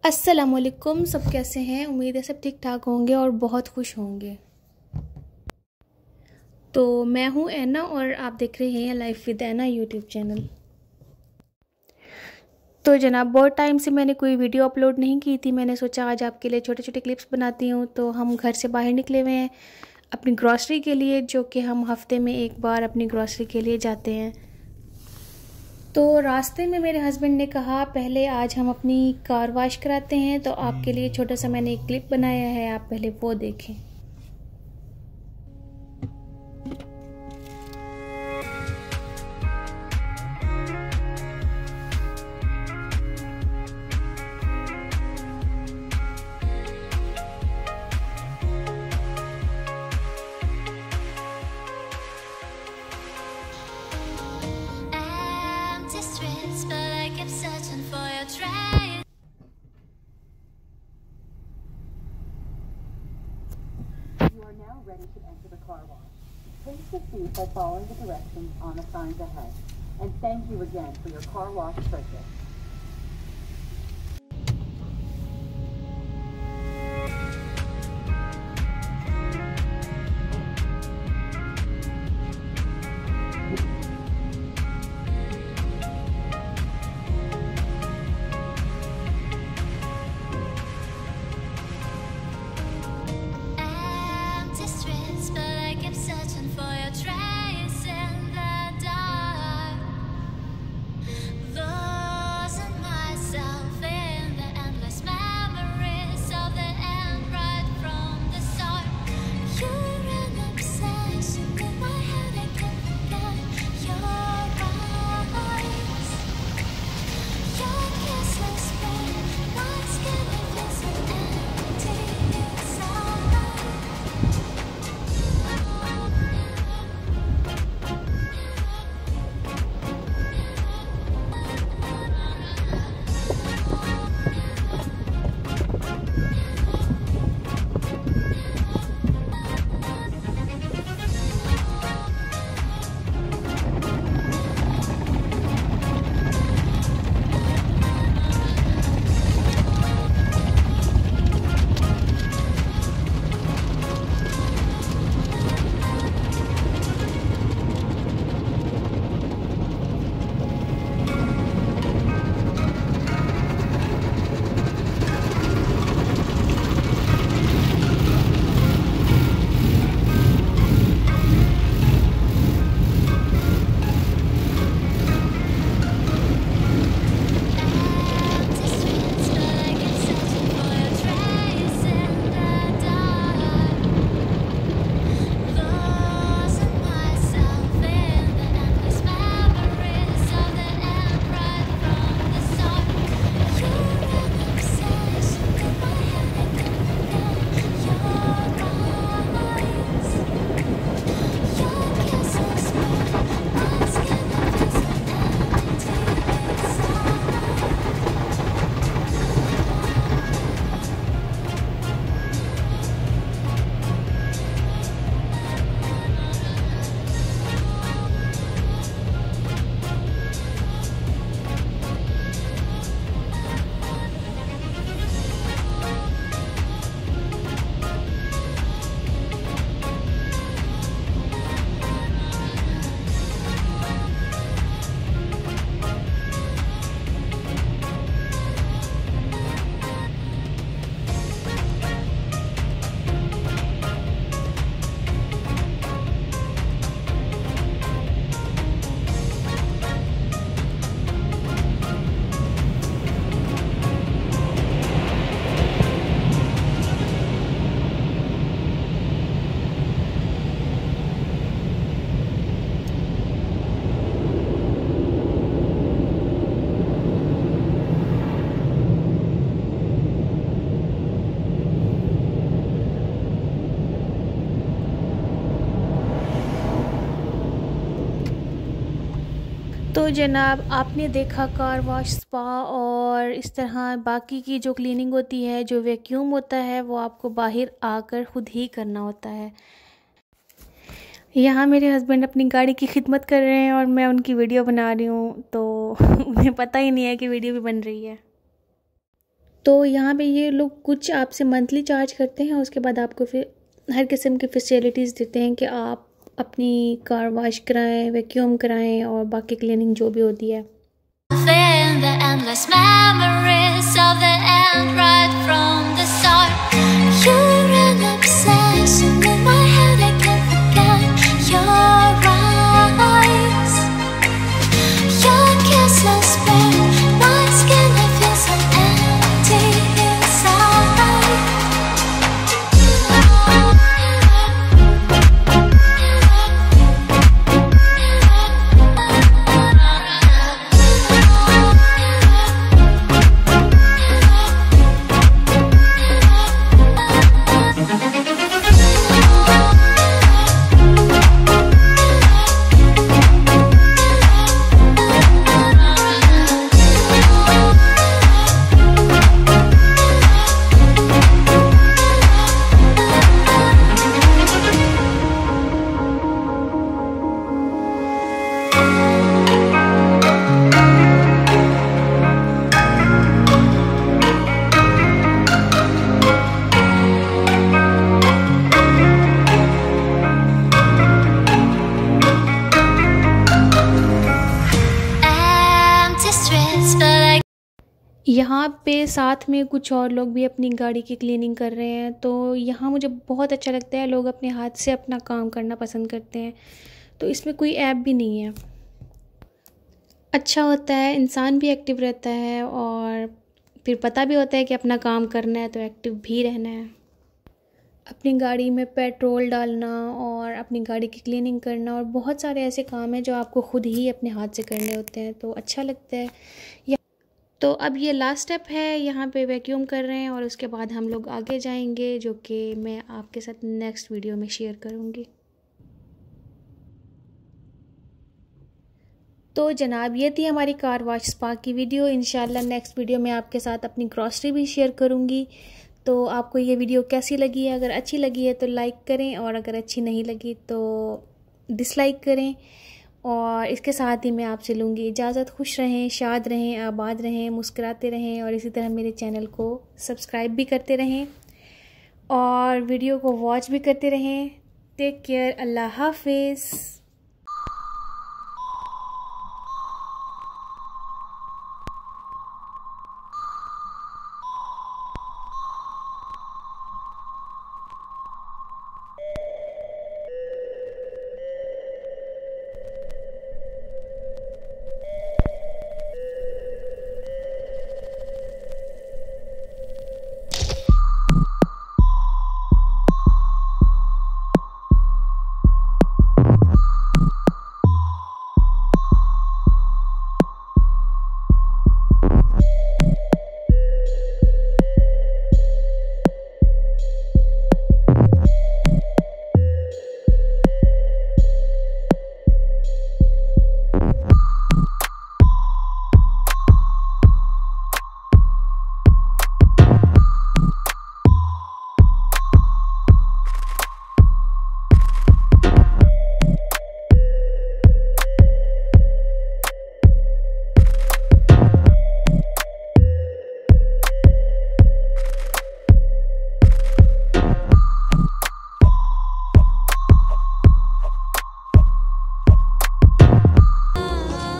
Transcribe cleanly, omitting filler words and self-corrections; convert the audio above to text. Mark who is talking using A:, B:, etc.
A: अस्सलामुअलैकुम। सब कैसे हैं? उम्मीद है सब ठीक ठाक होंगे और बहुत खुश होंगे। तो मैं हूं ऐना और आप देख रहे हैं life with Anna YouTube channel. तो जनाब, बहुत टाइम से मैंने कोई वीडियो अपलोड नहीं की थी। मैंने सोचा आज आपके लिए छोटे छोटे क्लिप्स बनाती हूं। तो हम घर से बाहर निकले हुए हैं अपनी ग्रॉसरी के लिए, जो कि हम हफ्ते में एक बार अपनी ग्रॉसरी के लिए जाते हैं। तो रास्ते में मेरे हस्बैंड ने कहा पहले आज हम अपनी कार वॉश कराते हैं, तो आपके लिए छोटा सा मैंने एक क्लिप बनाया है, आप पहले वो देखें।
B: You are now ready to enter the car wash. Please proceed by following the directions on the signs ahead. And thank you again for your car wash purchase. तो जनाब, आपने देखा कार वॉश, स्पा और इस तरह बाकी की जो क्लीनिंग होती है, जो वैक्यूम होता है, वो आपको बाहर आकर ख़ुद ही करना होता है। यहाँ मेरे हस्बैंड अपनी गाड़ी की खिदमत कर रहे हैं और मैं उनकी वीडियो बना रही हूँ, तो उन्हें पता ही नहीं है कि वीडियो भी बन रही है।
A: तो यहाँ पे ये लोग कुछ आपसे मंथली चार्ज करते हैं, उसके बाद आपको फिर हर किस्म की फैसिलिटीज़ देते हैं कि आप अपनी कार वॉश कराएं, वैक्यूम कराएं और बाकी क्लीनिंग जो भी होती है। यहाँ पे साथ में कुछ और लोग भी अपनी गाड़ी की क्लीनिंग कर रहे हैं। तो यहाँ मुझे बहुत अच्छा लगता है, लोग अपने हाथ से अपना काम करना पसंद करते हैं। तो इसमें कोई ऐप भी नहीं है, अच्छा होता है, इंसान भी एक्टिव रहता है और फिर पता भी होता है कि अपना काम करना है तो एक्टिव भी रहना है। अपनी गाड़ी में पेट्रोल डालना और अपनी गाड़ी की क्लीनिंग करना और बहुत सारे ऐसे काम हैं जो आपको ख़ुद ही अपने हाथ से करने होते हैं, तो अच्छा लगता है। तो अब ये लास्ट स्टेप है, यहाँ पे वैक्यूम कर रहे हैं और उसके बाद हम लोग आगे जाएंगे, जो कि मैं आपके साथ नेक्स्ट वीडियो में शेयर करूँगी। तो जनाब ये थी हमारी कार वॉश स्पा की वीडियो। इंशाल्लाह नेक्स्ट वीडियो में आपके साथ अपनी ग्रॉसरी भी शेयर करूँगी। तो आपको ये वीडियो कैसी लगी है? अगर अच्छी लगी है तो लाइक करें और अगर अच्छी नहीं लगी तो डिसलाइक करें। और इसके साथ ही मैं आपसे लूँगी इजाज़त। खुश रहें, शाद रहें, आबाद रहें, मुस्कुराते रहें और इसी तरह मेरे चैनल को सब्सक्राइब भी करते रहें और वीडियो को वॉच भी करते रहें। टेक केयर, अल्लाह हाफिज़।